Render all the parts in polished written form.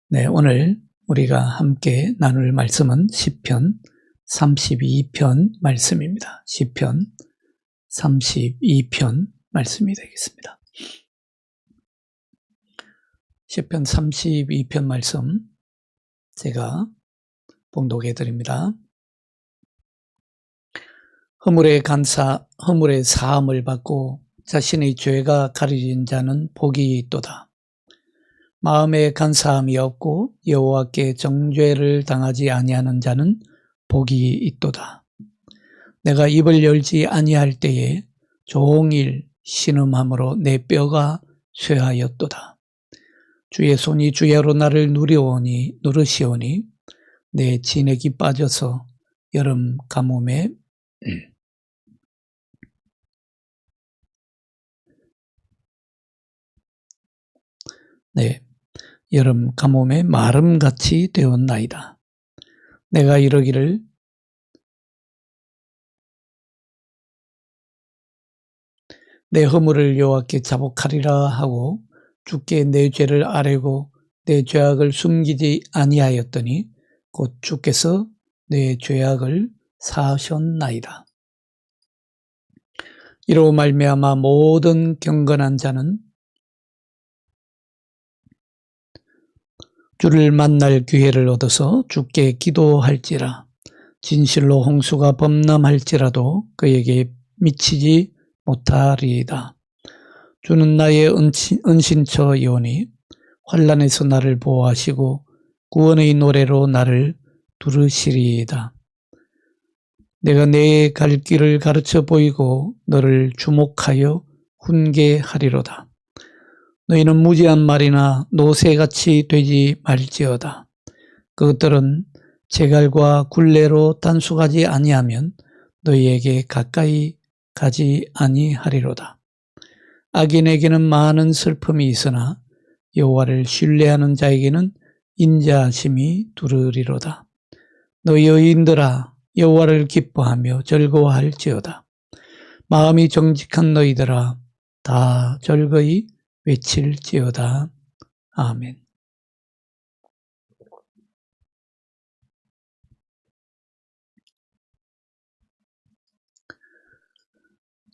네, 오늘 우리가 함께 나눌 말씀은 시편 32편 말씀입니다. 시편 32편 말씀이 되겠습니다. 시편 32편 말씀 제가 봉독해 드립니다. 허물의 사함을 받고 자신의 죄가 가려진 자는 복이 있도다. 마음에 간사함이 없고 여호와께 정죄를 당하지 아니하는 자는 복이 있도다. 내가 입을 열지 아니할 때에 종일 신음함으로 내 뼈가 쇠하였도다. 주의 손이 주야로 나를 누르시오니 내 진액이 빠져서 여름 가뭄에 여름 가뭄에 마름같이 되었나이다. 내가 이러기를 내 허물을 여호와께 자복하리라 하고 주께 내 죄를 아뢰고 내 죄악을 숨기지 아니하였더니 곧 주께서 내 죄악을 사하셨나이다. 이로 말미암아 모든 경건한 자는 주를 만날 기회를 얻어서 주께 기도할지라. 진실로 홍수가 범람할지라도 그에게 미치지 못하리이다. 주는 나의 은신처이오니 환난에서 나를 보호하시고 구원의 노래로 나를 두르시리이다. 내가 내 갈 길을 가르쳐 보이고 너를 주목하여 훈계하리로다. 너희는 무지한 말이나 노새같이 되지 말지어다. 그것들은 제갈과 굴레로 단속하지 아니하면 너희에게 가까이 가지 아니하리로다. 악인에게는 많은 슬픔이 있으나 여호와를 신뢰하는 자에게는 인자하심이 두르리로다. 너희 의인들아 여호와를 기뻐하며 즐거워할지어다. 마음이 정직한 너희들아 다 즐거이 외칠지어다. 아멘.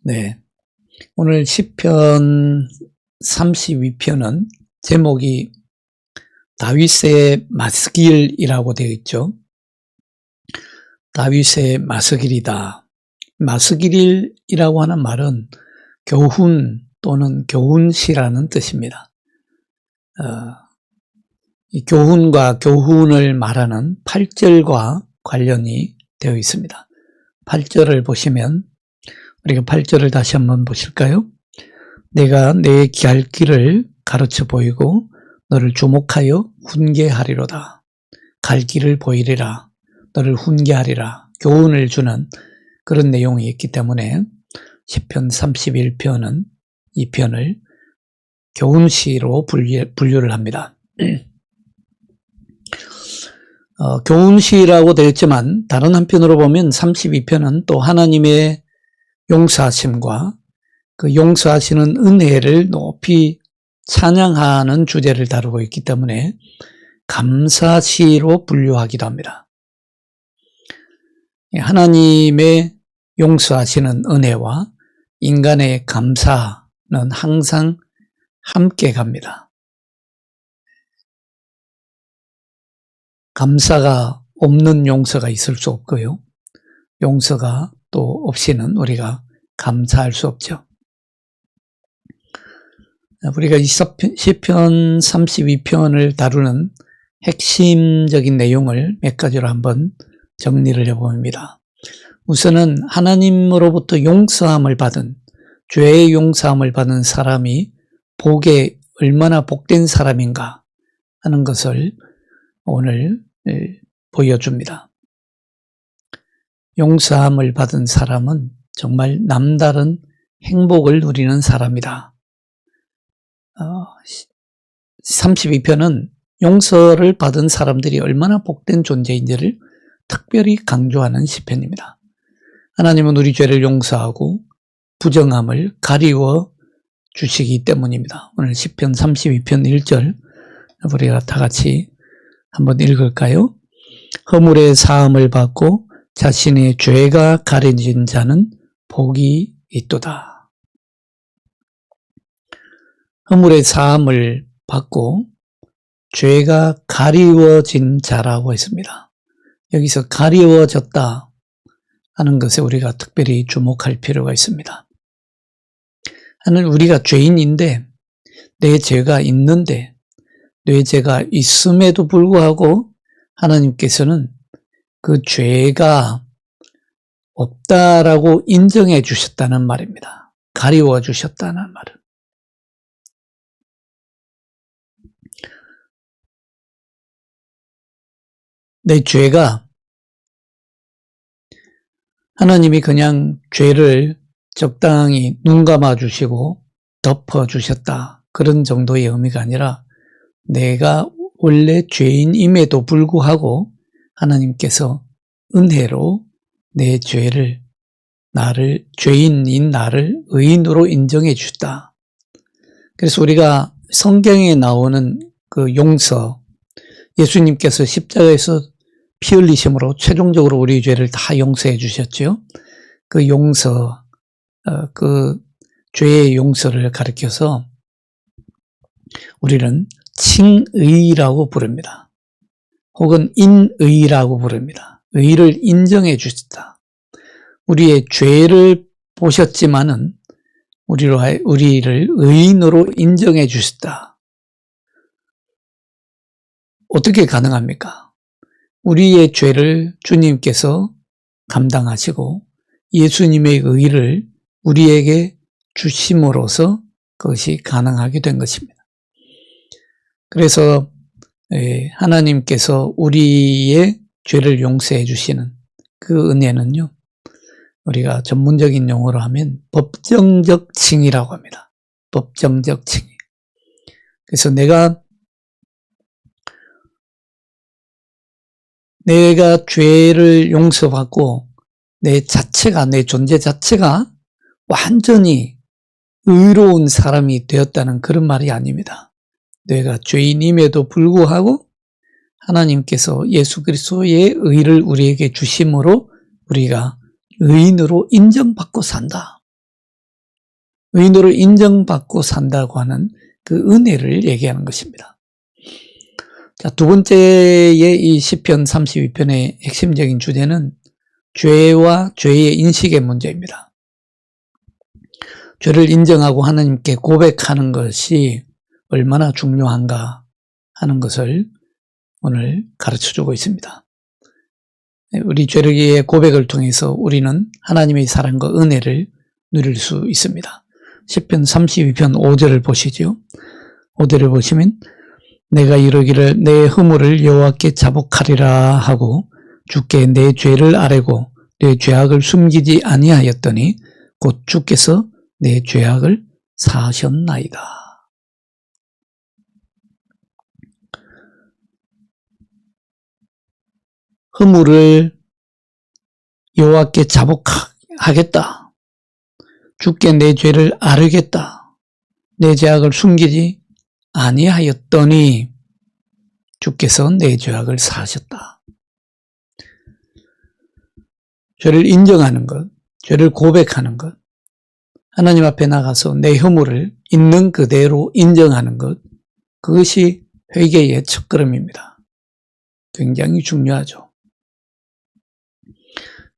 네, 오늘 시편 32편은 제목이 다윗의 마스길이라고 되어 있죠. 다윗의 마스길이다. 마스길이라고 하는 말은 교훈 또는 교훈시라는 뜻입니다. 이 교훈과 교훈을 말하는 8절과 관련이 되어 있습니다. 8절을 보시면 우리가 8절을 다시 한번 보실까요? 내가 내 갈 길을 가르쳐 보이고 너를 주목하여 훈계하리로다. 갈 길을 보이리라. 너를 훈계하리라. 교훈을 주는 그런 내용이 있기 때문에 시편 31편은 이 편을 교훈시로 분류를 합니다. 교훈시라고 되어 있지만 다른 한편으로 보면 32편은 또 하나님의 용서하심과 그 용서하시는 은혜를 높이 찬양하는 주제를 다루고 있기 때문에 감사시로 분류하기도 합니다. 하나님의 용서하시는 은혜와 인간의 감사는 항상 함께 갑니다. 감사가 없는 용서가 있을 수 없고요. 용서가 또 없이는 우리가 감사할 수 없죠. 우리가 이 시편 32편을 다루는 핵심적인 내용을 몇 가지로 한번 정리를 해봅니다. 우선은 하나님으로부터 용서함을 받은, 죄의 용서함을 받은 사람이 복에 얼마나 복된 사람인가 하는 것을 오늘 보여줍니다. 용서함을 받은 사람은 정말 남다른 행복을 누리는 사람이다. 32편은 용서를 받은 사람들이 얼마나 복된 존재인지를 특별히 강조하는 시편입니다. 하나님은 우리 죄를 용서하고 부정함을 가리워 주시기 때문입니다. 오늘 시편 32편 1절 우리가 다 같이 한번 읽을까요? 허물의 사함을 받고 자신의 죄가 가려진 자는 복이 있도다. 허물의 사함을 받고 죄가 가리워진 자라고 했습니다. 여기서 가리워졌다 하는 것에 우리가 특별히 주목할 필요가 있습니다. 하늘 우리가 죄인인데 내 죄가 있는데 내 죄가 있음에도 불구하고 하나님께서는 그 죄가 없다라고 인정해 주셨다는 말입니다. 가리워 주셨다는 말은. 내 죄가 하나님이 그냥 죄를 적당히 눈 감아 주시고 덮어 주셨다. 그런 정도의 의미가 아니라 내가 원래 죄인임에도 불구하고 하나님께서 은혜로 내 죄를 죄인인 나를 의인으로 인정해 주셨다. 그래서 우리가 성경에 나오는 그 용서, 예수님께서 십자가에서 피 흘리심으로 최종적으로 우리 죄를 다 용서해 주셨죠. 그 용서, 그 죄의 용서를 가리켜서 우리는 칭의라고 부릅니다. 혹은 인의라고 부릅니다. 의를 인정해 주셨다. 우리의 죄를 보셨지만은 우리를 의인으로 인정해 주셨다. 어떻게 가능합니까? 우리의 죄를 주님께서 감당하시고 예수님의 의를 우리에게 주심으로써 그것이 가능하게 된 것입니다. 그래서 하나님께서 우리의 죄를 용서해 주시는 그 은혜는요, 우리가 전문적인 용어로 하면 법정적 칭의라고 합니다. 법정적 칭의. 그래서 내가 죄를 용서받고 내 존재 자체가 완전히 의로운 사람이 되었다는 그런 말이 아닙니다. 내가 죄인임에도 불구하고 하나님께서 예수 그리스도의 의를 우리에게 주심으로 우리가 의인으로 인정받고 산다. 의인으로 인정받고 산다고 하는 그 은혜를 얘기하는 것입니다. 자, 두 번째의 이 시편 32편의 핵심적인 주제는 죄와 죄의 인식의 문제입니다. 죄를 인정하고 하나님께 고백하는 것이 얼마나 중요한가 하는 것을 오늘 가르쳐주고 있습니다. 우리 죄의 고백을 통해서 우리는 하나님의 사랑과 은혜를 누릴 수 있습니다. 시편 32편 5절을 보시죠. 5절을 보시면 내가 이르기를 내 허물을 여호와께 자복하리라 하고 주께 내 죄를 아뢰고 내 죄악을 숨기지 아니하였더니 곧 주께서 내 죄악을 사하셨나이다. 허물을 여호와께 자복하겠다. 주께 내 죄를 아뢰겠다. 내 죄악을 숨기지 아니하였더니 주께서 내 죄악을 사하셨다. 죄를 인정하는 것, 죄를 고백하는 것, 하나님 앞에 나가서 내 허물을 있는 그대로 인정하는 것, 그것이 회개의 첫걸음입니다. 굉장히 중요하죠.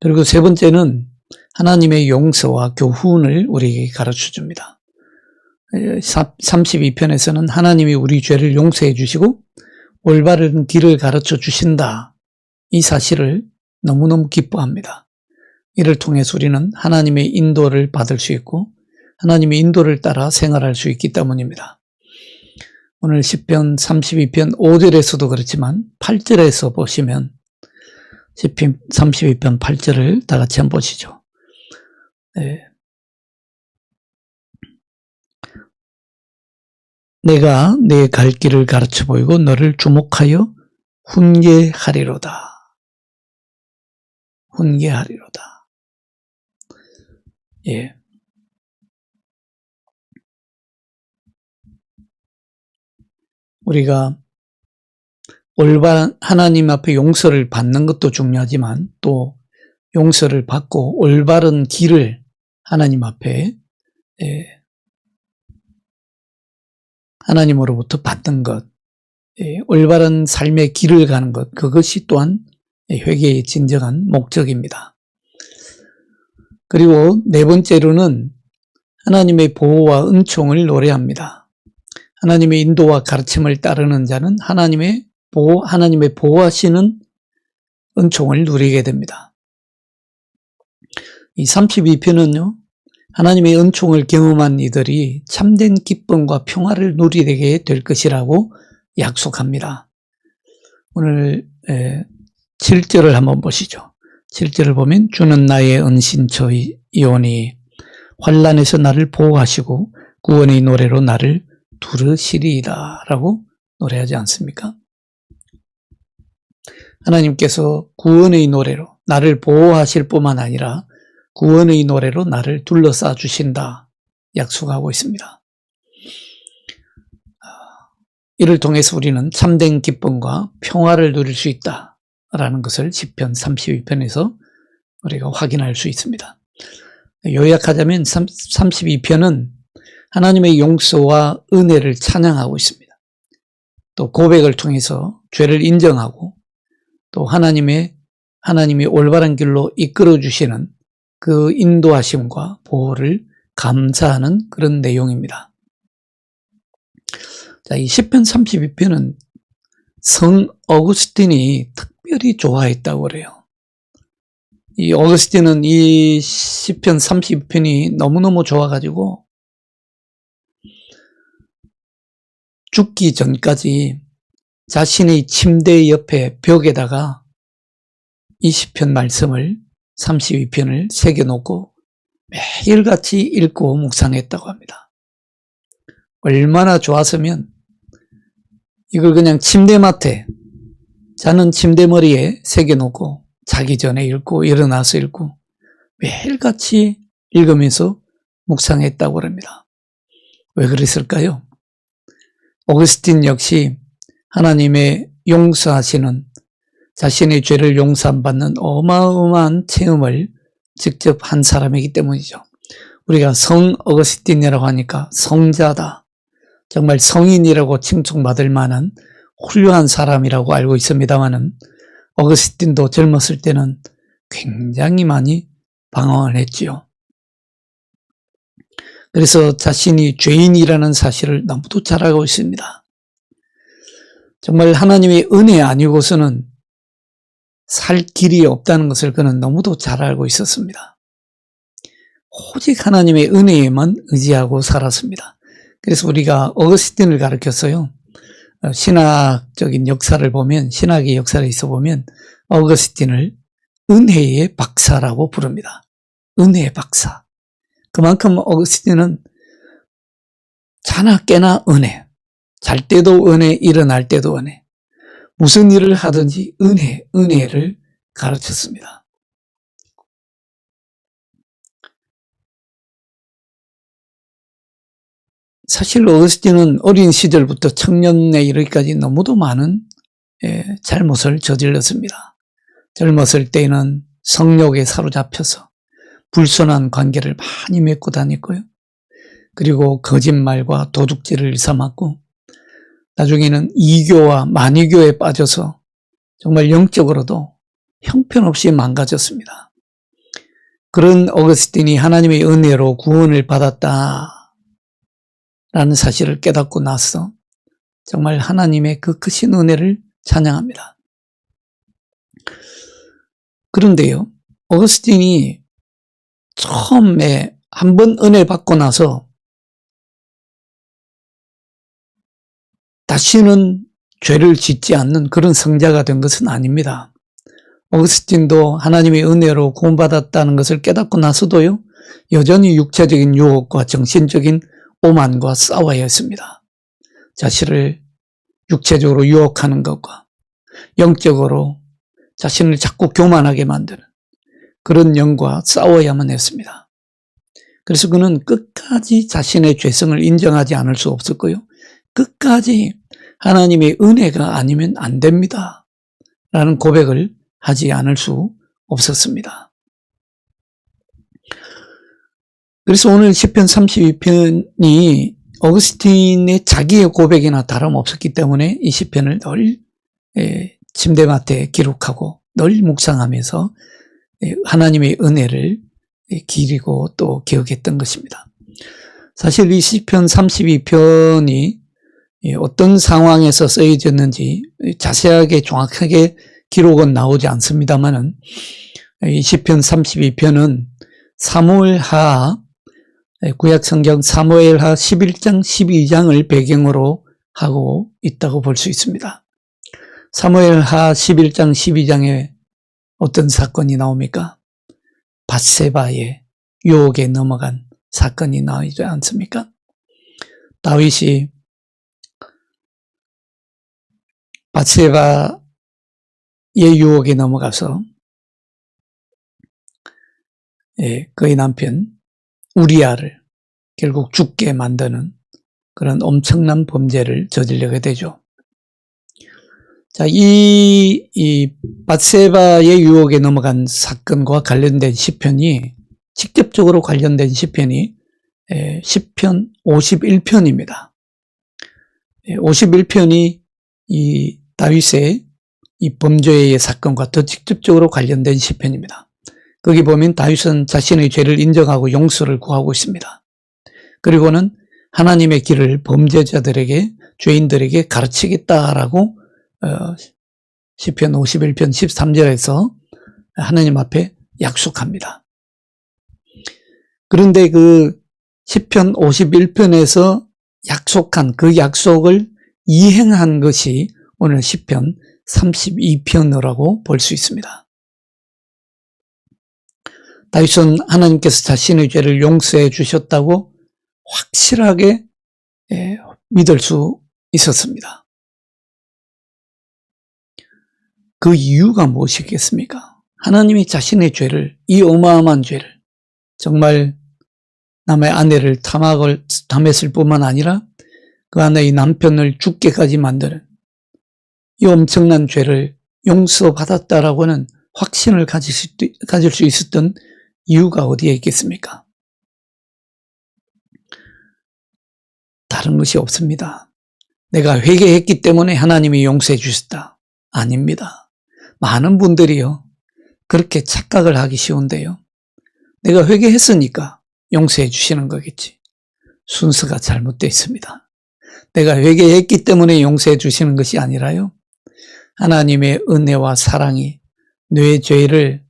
그리고 세 번째는 하나님의 용서와 교훈을 우리에게 가르쳐 줍니다. 32편에서는 하나님이 우리 죄를 용서해 주시고 올바른 길을 가르쳐 주신다. 이 사실을 너무너무 기뻐합니다. 이를 통해서 우리는 하나님의 인도를 받을 수 있고 하나님의 인도를 따라 생활할 수 있기 때문입니다. 오늘 시편 32편 5절에서도 그렇지만 8절에서 보시면 시편 32편 8절을 다 같이 한번 보시죠. 네. 내가 내 갈 길을 가르쳐 보이고 너를 주목하여 훈계하리로다. 훈계하리로다. 예. 우리가 올바른 하나님 앞에 용서를 받는 것도 중요하지만 또 용서를 받고 올바른 길을 하나님 앞에 하나님으로부터 받는 것, 올바른 삶의 길을 가는 것, 그것이 또한 회개의 진정한 목적입니다. 그리고 네 번째로는 하나님의 보호와 은총을 노래합니다. 하나님의 인도와 가르침을 따르는 자는 하나님의 보호하시는 은총을 누리게 됩니다. 이 32편은요, 하나님의 은총을 경험한 이들이 참된 기쁨과 평화를 누리게 될 것이라고 약속합니다. 오늘 7절을 한번 보시죠. 7절을 보면 주는 나의 은신처이오니 환난에서 나를 보호하시고 구원의 노래로 나를 두르시리이다 라고 노래하지 않습니까? 하나님께서 구원의 노래로 나를 보호하실 뿐만 아니라 구원의 노래로 나를 둘러싸 주신다 약속하고 있습니다. 이를 통해서 우리는 참된 기쁨과 평화를 누릴 수 있다라는 것을 시편 32편에서 우리가 확인할 수 있습니다. 요약하자면 32편은 하나님의 용서와 은혜를 찬양하고 있습니다. 또 고백을 통해서 죄를 인정하고 또 하나님이 올바른 길로 이끌어 주시는 그 인도하심과 보호를 감사하는 그런 내용입니다. 자, 이 시편 32편은 성 어거스틴이 특별히 좋아했다고 그래요. 이 어거스틴은 이 시편 32편이 너무너무 좋아가지고 죽기 전까지 자신의 침대 옆에 벽에다가 이 시편 말씀을 32편을 새겨놓고 매일같이 읽고 묵상했다고 합니다. 얼마나 좋았으면 이걸 그냥 침대맡에 자는 침대머리에 새겨놓고 자기 전에 읽고 일어나서 읽고 매일같이 읽으면서 묵상했다고 합니다. 왜 그랬을까요? 오거스틴 역시 하나님의 용서하시는 자신의 죄를 용서받는 어마어마한 체험을 직접 한 사람이기 때문이죠. 우리가 성 어거스틴이라고 하니까 성자다, 정말 성인이라고 칭송받을 만한 훌륭한 사람이라고 알고 있습니다만은 어거스틴도 젊었을 때는 굉장히 많이 방황을 했지요. 그래서 자신이 죄인이라는 사실을 너무도 잘 알고 있습니다. 정말 하나님의 은혜 아니고서는 살 길이 없다는 것을 그는 너무도 잘 알고 있었습니다. 오직 하나님의 은혜에만 의지하고 살았습니다. 그래서 우리가 어거스틴을 가르쳤어요. 신학적인 역사를 보면, 신학의 역사를 있어 보면 어거스틴을 은혜의 박사라고 부릅니다. 은혜의 박사. 그만큼 어거스틴은 자나 깨나 은혜, 잘 때도 은혜, 일어날 때도 은혜, 무슨 일을 하든지 은혜를 가르쳤습니다. 사실 어거스틴은 어린 시절부터 청년에 이르기까지 너무도 많은 잘못을 저질렀습니다. 젊었을 때는 성욕에 사로잡혀서 불순한 관계를 많이 맺고 다녔고요. 그리고 거짓말과 도둑질을 일삼았고 나중에는 이교와 만이교에 빠져서 정말 영적으로도 형편없이 망가졌습니다. 그런 어거스틴이 하나님의 은혜로 구원을 받았다라는 사실을 깨닫고 나서 정말 하나님의 그 크신 은혜를 찬양합니다. 그런데요, 어거스틴이 처음에 한번 은혜 받고 나서 다시는 죄를 짓지 않는 그런 성자가 된 것은 아닙니다. 어거스틴도 하나님의 은혜로 구원받았다는 것을 깨닫고 나서도요, 여전히 육체적인 유혹과 정신적인 오만과 싸워야 했습니다. 자신을 육체적으로 유혹하는 것과 영적으로 자신을 자꾸 교만하게 만드는 그런 영과 싸워야만 했습니다. 그래서 그는 끝까지 자신의 죄성을 인정하지 않을 수 없었고요. 끝까지 하나님의 은혜가 아니면 안 됩니다. 라는 고백을 하지 않을 수 없었습니다. 그래서 오늘 시편 32편이 어거스틴의 자기의 고백이나 다름없었기 때문에 이 시편을 늘 침대맡에 기록하고 늘 묵상하면서 하나님의 은혜를 기리고 또 기억했던 것입니다. 사실 이 시편 32편이 어떤 상황에서 쓰여졌는지 자세하게 정확하게 기록은 나오지 않습니다만은 이 시편 32편은 사무엘하 구약성경 사무엘하 11장 12장을 배경으로 하고 있다고 볼 수 있습니다. 사무엘하 11장 12장에 어떤 사건이 나옵니까? 밧세바의 유혹에 넘어간 사건이 나오지 않습니까? 다윗이 밧세바의 유혹에 넘어가서 그의 남편 우리아를 결국 죽게 만드는 그런 엄청난 범죄를 저지르게 되죠. 자, 이 밧세바의 유혹에 넘어간 사건과 관련된 시편이 직접적으로 관련된 시편이 시편 51편입니다. 51편이 이 다윗의 이 범죄의 사건과 더 직접적으로 관련된 시편입니다. 거기 보면 다윗은 자신의 죄를 인정하고 용서를 구하고 있습니다. 그리고는 하나님의 길을 범죄자들에게, 죄인들에게 가르치겠다라고 시편 51편 13절에서 하나님 앞에 약속합니다. 그런데 그 시편 51편에서 약속한 그 약속을 이행한 것이 오늘 시편 32편이라고 볼 수 있습니다. 다윗은 하나님께서 자신의 죄를 용서해 주셨다고 확실하게 믿을 수 있었습니다. 그 이유가 무엇이겠습니까? 하나님이 자신의 죄를, 이 어마어마한 죄를, 정말 남의 아내를 탐했을 뿐만 아니라 그 아내의 남편을 죽게까지 만드는 이 엄청난 죄를 용서받았다라고는 확신을 가질 수 있었던 이유가 어디에 있겠습니까? 다른 것이 없습니다. 내가 회개했기 때문에 하나님이 용서해 주셨다. 아닙니다. 많은 분들이요, 그렇게 착각을 하기 쉬운데요. 내가 회개했으니까 용서해 주시는 거겠지. 순서가 잘못되어 있습니다. 내가 회개했기 때문에 용서해 주시는 것이 아니라요, 하나님의 은혜와 사랑이 내 죄를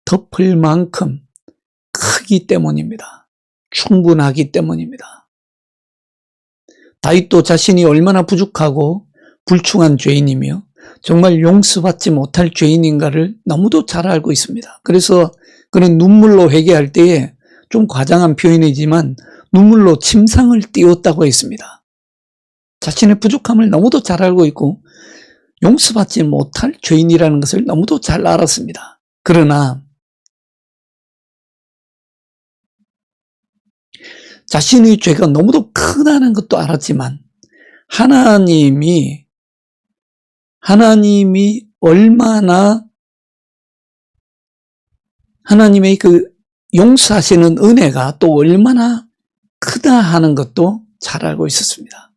덮을 만큼 크기 때문입니다. 충분하기 때문입니다. 다윗도 자신이 얼마나 부족하고 불충한 죄인이며 정말 용서받지 못할 죄인인가를 너무도 잘 알고 있습니다. 그래서 그는 눈물로 회개할 때에, 좀 과장한 표현이지만 눈물로 침상을 띄웠다고 했습니다. 자신의 부족함을 너무도 잘 알고 있고 용서받지 못할 죄인이라는 것을 너무도 잘 알았습니다. 그러나 자신의 죄가 너무도 크다는 것도 알았지만 하나님이 얼마나 하나님의 그 용서하시는 은혜가 또 얼마나 크다 하는 것도 잘 알고 있었습니다.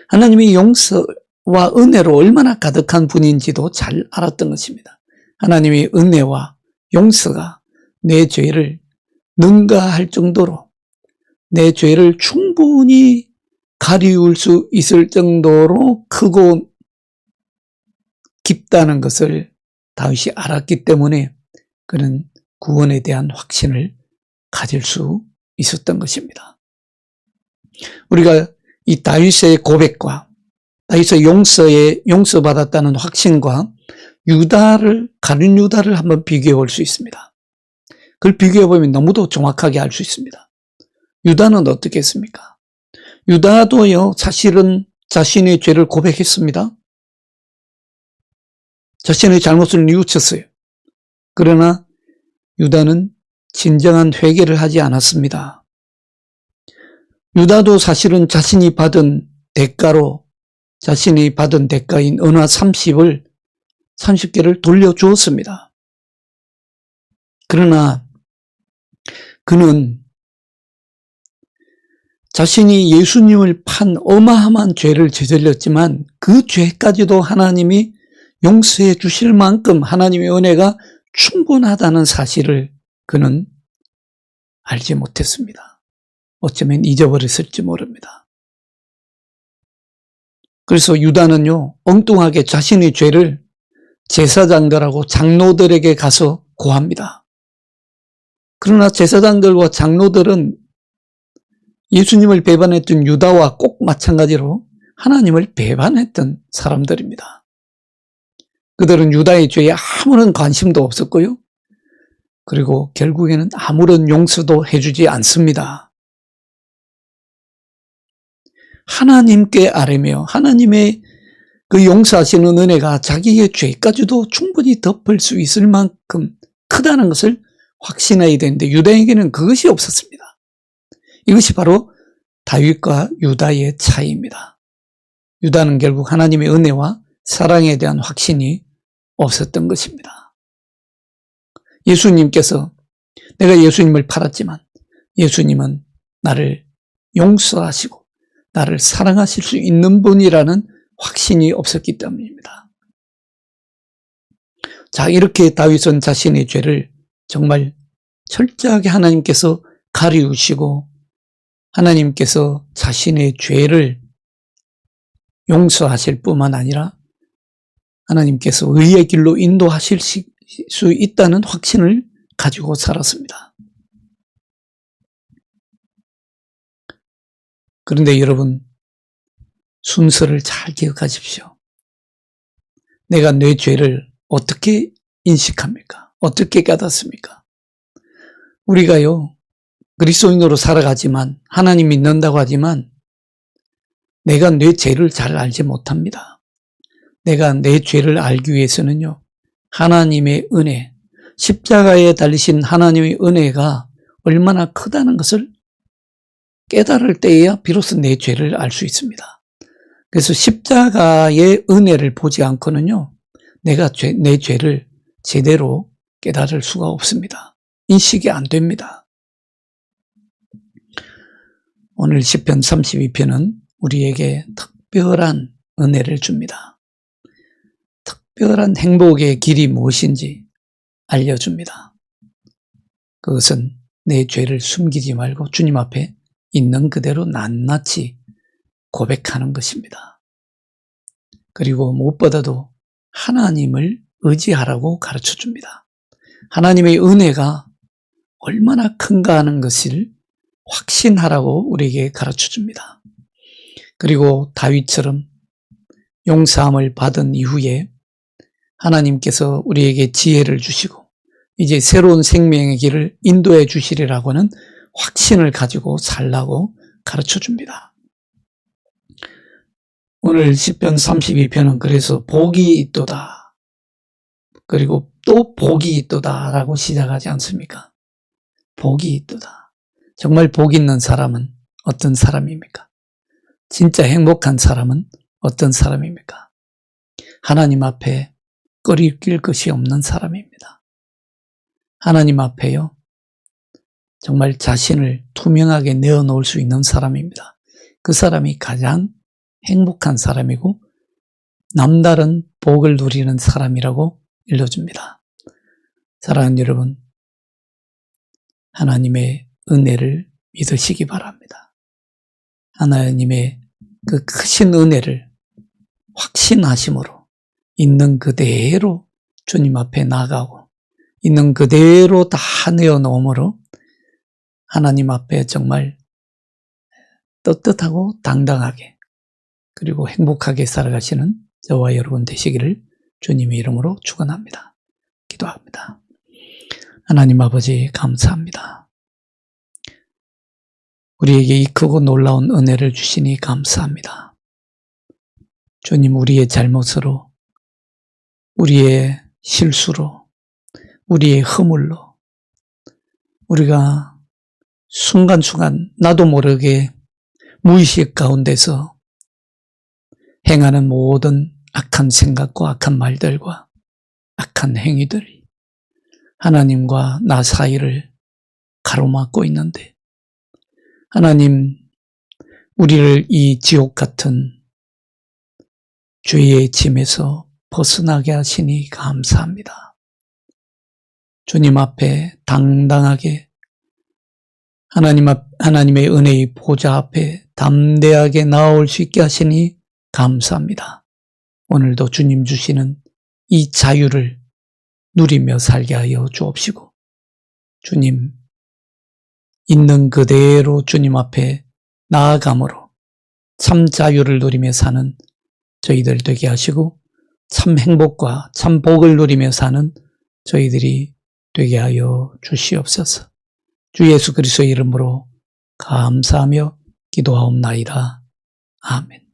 하나님의 용서와 은혜로 얼마나 가득한 분인지도 잘 알았던 것입니다. 하나님의 은혜와 용서가 내 죄를 능가할 정도로, 내 죄를 충분히 가리울 수 있을 정도로 크고 깊다는 것을 다윗이 알았기 때문에 그는 구원에 대한 확신을 가질 수 있었던 것입니다. 우리가 이 다윗의 고백과 다윗의 용서받았다는 확신과 가룟 유다를 한번 비교해 볼 수 있습니다. 그걸 비교해 보면 너무도 정확하게 알 수 있습니다. 유다는 어떻게 했습니까? 유다도요, 사실은 자신의 죄를 고백했습니다. 자신의 잘못을 뉘우쳤어요. 그러나 유다는 진정한 회개를 하지 않았습니다. 유다도 사실은 자신이 받은 대가로 자신이 받은 대가인 은화 30개를 돌려주었습니다. 그러나 그는 자신이 예수님을 판 어마어마한 죄를 저질렀지만 그 죄까지도 하나님이 용서해 주실 만큼 하나님의 은혜가 충분하다는 사실을 그는 알지 못했습니다. 어쩌면 잊어버렸을지 모릅니다. 그래서 유다는요, 엉뚱하게 자신의 죄를 제사장들하고 장로들에게 가서 고합니다. 그러나 제사장들과 장로들은 예수님을 배반했던 유다와 꼭 마찬가지로 하나님을 배반했던 사람들입니다. 그들은 유다의 죄에 아무런 관심도 없었고요. 그리고 결국에는 아무런 용서도 해주지 않습니다. 하나님께 아뢰며 하나님의 그 용서하시는 은혜가 자기의 죄까지도 충분히 덮을 수 있을 만큼 크다는 것을 확신해야 되는데 유다에게는 그것이 없었습니다. 이것이 바로 다윗과 유다의 차이입니다. 유다는 결국 하나님의 은혜와 사랑에 대한 확신이 없었던 것입니다. 예수님께서 내가 예수님을 팔았지만 예수님은 나를 용서하시고 나를 사랑하실 수 있는 분이라는 확신이 없었기 때문입니다. 자, 이렇게 다윗은 자신의 죄를 정말 철저하게 하나님께서 가리우시고 하나님께서 자신의 죄를 용서하실 뿐만 아니라 하나님께서 의의 길로 인도하실 수 있다는 확신을 가지고 살았습니다. 그런데 여러분, 순서를 잘 기억하십시오. 내가 내 죄를 어떻게 인식합니까? 어떻게 깨닫습니까? 우리가요, 그리스도인으로 살아가지만 하나님 믿는다고 하지만 내가 내 죄를 잘 알지 못합니다. 내가 내 죄를 알기 위해서는요, 하나님의 은혜, 십자가에 달리신 하나님의 은혜가 얼마나 크다는 것을 깨달을 때에야 비로소 내 죄를 알 수 있습니다. 그래서 십자가의 은혜를 보지 않고는요, 내가 내 죄를 제대로 깨달을 수가 없습니다. 인식이 안 됩니다. 오늘 시편 32편은 우리에게 특별한 은혜를 줍니다. 특별한 행복의 길이 무엇인지 알려줍니다. 그것은 내 죄를 숨기지 말고 주님 앞에 있는 그대로 낱낱이 고백하는 것입니다. 그리고 무엇보다도 하나님을 의지하라고 가르쳐줍니다. 하나님의 은혜가 얼마나 큰가 하는 것을 확신하라고 우리에게 가르쳐줍니다. 그리고 다윗처럼 용서함을 받은 이후에 하나님께서 우리에게 지혜를 주시고 이제 새로운 생명의 길을 인도해 주시리라고 하는 확신을 가지고 살라고 가르쳐줍니다. 오늘 시편 32편은 그래서 복이 있도다. 그리고 또 복이 있도다 라고 시작하지 않습니까? 복이 있도다. 정말 복 있는 사람은 어떤 사람입니까? 진짜 행복한 사람은 어떤 사람입니까? 하나님 앞에 꺼리낄 것이 없는 사람입니다. 하나님 앞에요, 정말 자신을 투명하게 내어놓을 수 있는 사람입니다. 그 사람이 가장 행복한 사람이고 남다른 복을 누리는 사람이라고 일러줍니다. 사랑하는 여러분, 하나님의 은혜를 믿으시기 바랍니다. 하나님의 그 크신 은혜를 확신하심으로 있는 그대로 주님 앞에 나가고 있는 그대로 다 내어놓음으로 하나님 앞에 정말 떳떳하고 당당하게 그리고 행복하게 살아가시는 저와 여러분 되시기를 주님의 이름으로 축원합니다. 기도합니다. 하나님 아버지 감사합니다. 우리에게 이 크고 놀라운 은혜를 주시니 감사합니다. 주님, 우리의 잘못으로, 우리의 실수로, 우리의 허물로 우리가 순간순간 나도 모르게 무의식 가운데서 행하는 모든 악한 생각과 악한 말들과 악한 행위들이 하나님과 나 사이를 가로막고 있는데, 하나님, 우리를 이 지옥 같은 죄의 짐에서 벗어나게 하시니 감사합니다. 주님 앞에 당당하게 하나님의 은혜의 보좌 앞에 담대하게 나아올 수 있게 하시니 감사합니다. 오늘도 주님 주시는 이 자유를 누리며 살게 하여 주옵시고, 주님, 있는 그대로 주님 앞에 나아감으로 참 자유를 누리며 사는 저희들 되게 하시고, 참 행복과 참 복을 누리며 사는 저희들이 되게 하여 주시옵소서. 주 예수 그리스도의 이름으로 감사하며 기도하옵나이다. 아멘.